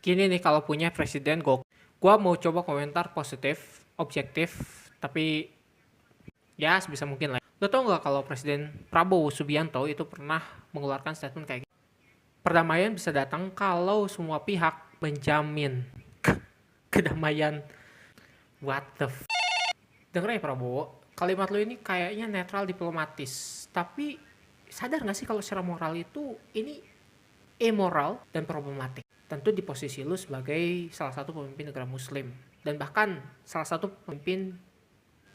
Gini nih kalau punya presiden gua mau coba komentar positif, objektif, tapi ya sebisa mungkin lah. Lo tau nggak kalau Presiden Prabowo Subianto itu pernah mengeluarkan statement kayak gini? Perdamaian bisa datang kalau semua pihak menjamin kedamaian. What the Denger ya Prabowo, kalimat lo ini kayaknya netral diplomatis. Tapi sadar nggak sih kalau secara moral itu ini amoral dan problematik. Tentu di posisi lu sebagai salah satu pemimpin negara muslim. Dan bahkan salah satu pemimpin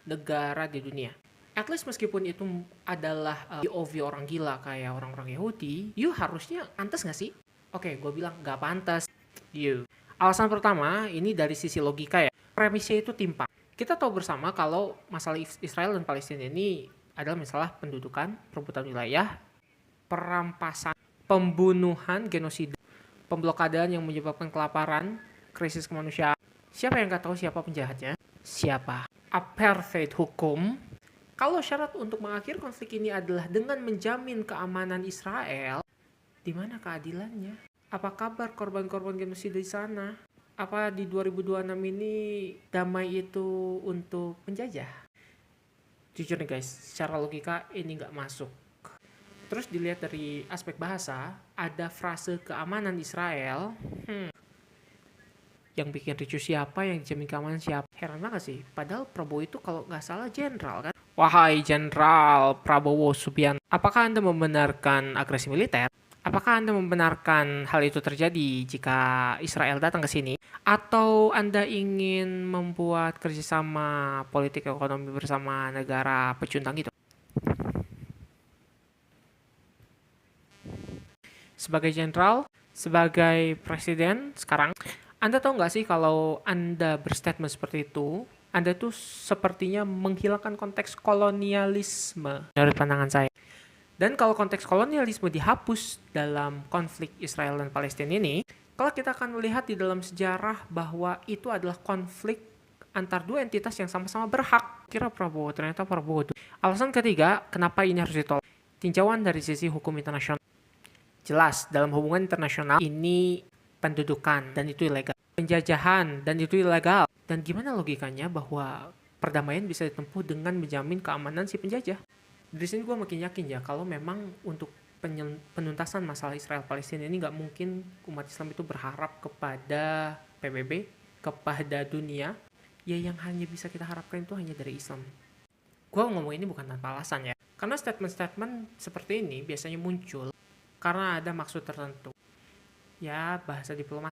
negara di dunia. At least meskipun itu adalah POV orang gila kayak orang-orang Yahudi, you harusnya pantas gak sih? Oke, gue bilang gak pantas. You. Alasan pertama, ini dari sisi logika ya. Premisnya itu timpang. Kita tahu bersama kalau masalah Israel dan Palestina ini adalah masalah pendudukan, perebutan wilayah, perampasan, pembunuhan, genosida, pemblokadaan yang menyebabkan kelaparan, krisis kemanusiaan. Siapa yang nggak tahu siapa penjahatnya? Siapa? Apartheid hukum. Kalau syarat untuk mengakhiri konflik ini adalah dengan menjamin keamanan Israel, di mana keadilannya? Apa kabar korban-korban genosida di sana? Apa di 2026 ini damai itu untuk penjajah? Jujur nih guys, secara logika ini nggak masuk. Terus dilihat dari aspek bahasa, ada frase keamanan Israel. Yang bikin ricu siapa, yang dijamin keamanan siapa. Heran banget sih, padahal Prabowo itu kalau nggak salah jenderal kan. Wahai Jenderal Prabowo Subianto, apakah Anda membenarkan agresi militer? Apakah Anda membenarkan hal itu terjadi jika Israel datang ke sini? Atau Anda ingin membuat kerjasama politik ekonomi bersama negara pecundang itu? Sebagai jenderal, sebagai presiden sekarang, Anda tahu nggak sih kalau Anda berstatement seperti itu, Anda tuh sepertinya menghilangkan konteks kolonialisme menurut pandangan saya. Dan kalau konteks kolonialisme dihapus dalam konflik Israel dan Palestina ini, kalau kita akan melihat di dalam sejarah bahwa itu adalah konflik antar dua entitas yang sama-sama berhak. Kira Prabowo, ternyata Prabowo. Alasan ketiga, kenapa ini harus ditolak? Tinjauan dari sisi hukum internasional. Jelas, dalam hubungan internasional ini pendudukan dan itu ilegal. Penjajahan dan itu ilegal. Dan gimana logikanya bahwa perdamaian bisa ditempuh dengan menjamin keamanan si penjajah? Dari sini gue makin yakin ya kalau memang untuk penuntasan masalah Israel Palestina ini nggak mungkin umat Islam itu berharap kepada PBB, kepada dunia. Ya yang hanya bisa kita harapkan itu hanya dari Islam. Gue ngomong ini bukan tanpa alasan ya. Karena statement-statement seperti ini biasanya muncul karena ada maksud tertentu. Ya bahasa diplomatik.